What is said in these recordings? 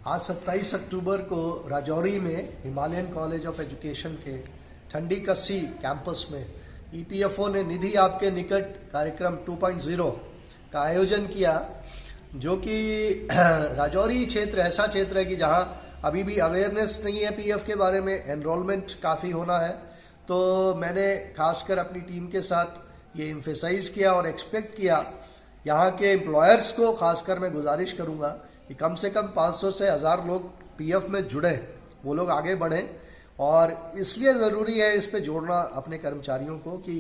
आज 27 अक्टूबर को राजौरी में हिमालयन कॉलेज ऑफ एजुकेशन के ठंडी कस्सी कैंपस में ईपीएफओ ने निधि आपके निकट कार्यक्रम 2.0 का आयोजन किया, जो कि राजौरी क्षेत्र ऐसा क्षेत्र है कि जहां अभी भी अवेयरनेस नहीं है पीएफ के बारे में, एनरोलमेंट काफ़ी होना है। तो मैंने खासकर अपनी टीम के साथ ये एम्फेसाइज किया और एक्सपेक्ट किया, यहाँ के एम्प्लॉयर्स को खासकर मैं गुजारिश करूँगा कि कम से कम 500 से 1000 लोग पीएफ में जुड़े, वो लोग आगे बढ़ें। और इसलिए ज़रूरी है इस पे जोड़ना अपने कर्मचारियों को कि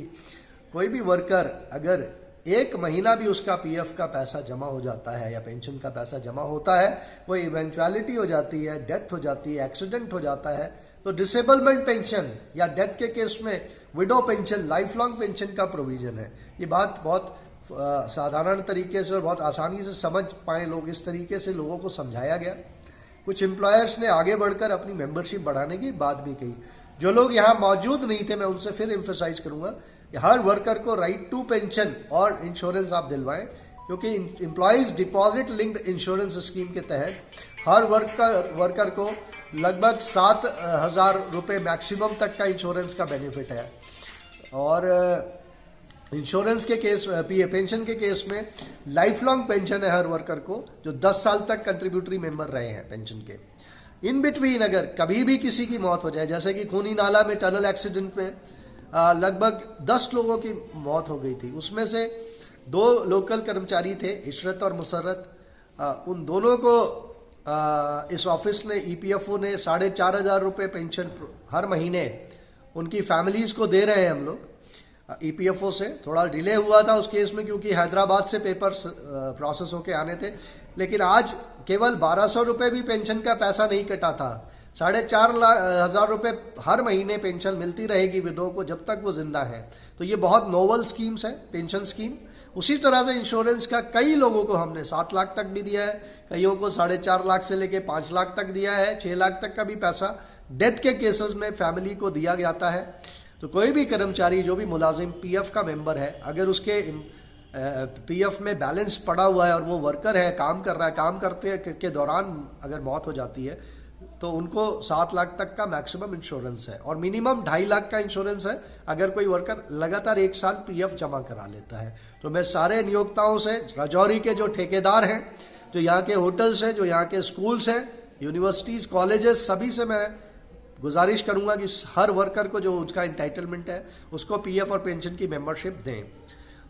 कोई भी वर्कर अगर एक महीना भी उसका पीएफ का पैसा जमा हो जाता है या पेंशन का पैसा जमा होता है, कोई इवेंचुअलिटी हो जाती है, डेथ हो जाती है, एक्सीडेंट हो जाता है, तो डिसेबलमेंट पेंशन या डेथ के केस में window pension, life long pension का प्रोविजन है। ये बात बहुत साधारण तरीके से और बहुत आसानी से समझ पाए लोग, इस तरीके से लोगों को समझाया गया। कुछ एम्प्लॉयर्स ने आगे बढ़कर अपनी मेंबरशिप बढ़ाने की बात भी कही। जो लोग यहाँ मौजूद नहीं थे, मैं उनसे फिर एम्फेसाइज करूंगा कि हर वर्कर को राइट टू पेंशन और इंश्योरेंस आप दिलवाएं, क्योंकि employees deposit linked insurance scheme के तहत हर वर्कर को लगभग 7,000 रुपये मैक्सिमम तक का इंश्योरेंस का बेनिफिट है। और इंश्योरेंस के केस, पेंशन के केस में लाइफ लॉन्ग पेंशन है हर वर्कर को, जो 10 साल तक कंट्रीब्यूटरी मेंबर रहे हैं पेंशन के। इन बिटवीन अगर कभी भी किसी की मौत हो जाए, जैसे कि खूनी नाला में टनल एक्सीडेंट में लगभग 10 लोगों की मौत हो गई थी, उसमें से 2 लोकल कर्मचारी थे, इशरत और मुसर्रत। उन दोनों को इस ऑफिस ने, ईपीएफओ ने 4,500 रुपये पेंशन हर महीने उनकी फैमिलीज को दे रहे हैं हम लोग। ईपीएफओ से थोड़ा डिले हुआ था उस केस में, क्योंकि हैदराबाद से पेपर्स प्रोसेस होके आने थे, लेकिन आज केवल 1,200 रुपये भी पेंशन का पैसा नहीं कटा था। 4,500 रुपये हर महीने पेंशन मिलती रहेगी विडो को जब तक वो जिंदा है। तो ये बहुत नोवल स्कीम्स है पेंशन स्कीम। उसी तरह से इंश्योरेंस का कई लोगों को हमने 7 लाख तक भी दिया है, कईयों को 4.5 लाख से लेके 5 लाख तक दिया है, 6 लाख तक का भी पैसा डेथ के केसेस में फैमिली को दिया जाता है। तो कोई भी कर्मचारी, जो भी मुलाजिम पीएफ का मेंबर है, अगर उसके पीएफ में बैलेंस पड़ा हुआ है और वो वर्कर है, काम कर रहा है, काम करते के दौरान अगर मौत हो जाती है, तो उनको 7 लाख तक का मैक्सिमम इंश्योरेंस है और मिनिमम 2.5 लाख का इंश्योरेंस है अगर कोई वर्कर लगातार 1 साल पीएफ जमा करा लेता है। तो मैं सारे नियोक्ताओं से, राजौरी के जो ठेकेदार हैं, जो यहाँ के होटल्स हैं, जो यहाँ के स्कूल्स हैं, यूनिवर्सिटीज़, कॉलेजेस, सभी से मैं गुजारिश करूंगा कि हर वर्कर को जो उसका इंटाइटलमेंट है उसको पीएफ और पेंशन की मेंबरशिप दें।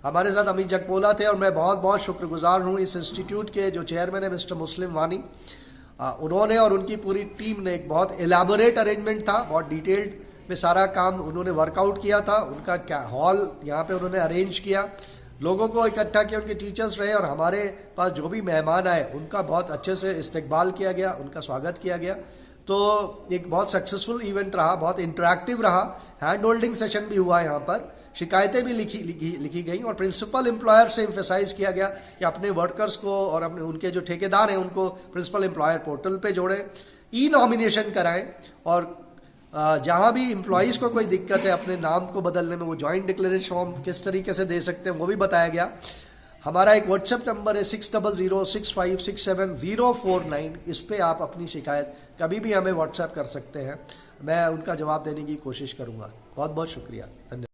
हमारे साथ अमित जगपोला थे और मैं बहुत बहुत शुक्रगुजार हूं इस इंस्टीट्यूट के जो चेयरमैन है मिस्टर मुस्लिम वानी। उन्होंने और उनकी पूरी टीम ने एक बहुत एलैबोरेट अरेंजमेंट था, बहुत डिटेल्ड में सारा काम उन्होंने वर्कआउट किया था। उनका क्या हॉल यहाँ पे उन्होंने अरेंज किया, लोगों को इकट्ठा किया, उनके टीचर्स रहे और हमारे पास जो भी मेहमान आए उनका बहुत अच्छे से इस्तकबाल किया गया, उनका स्वागत किया गया। तो एक बहुत सक्सेसफुल इवेंट रहा, बहुत इंटरैक्टिव रहा। हैंड होल्डिंग सेशन भी हुआ यहाँ पर, शिकायतें भी लिखी गई और प्रिंसिपल एम्प्लॉयर से एम्फेसाइज किया गया कि अपने वर्कर्स को और अपने उनके जो ठेकेदार हैं उनको प्रिंसिपल एम्प्लॉयर पोर्टल पे जोड़ें, ई नॉमिनेशन कराएं और जहाँ भी एम्प्लॉयज़ को कोई दिक्कत है अपने नाम को बदलने में, वो जॉइंट डिक्लेरेशन फॉर्म किस तरीके से दे सकते हैं वो भी बताया गया। हमारा एक व्हाट्सएप नंबर है 6006567049। इस पे आप अपनी शिकायत कभी भी हमें व्हाट्सएप कर सकते हैं, मैं उनका जवाब देने की कोशिश करूँगा। बहुत बहुत शुक्रिया, धन्यवाद।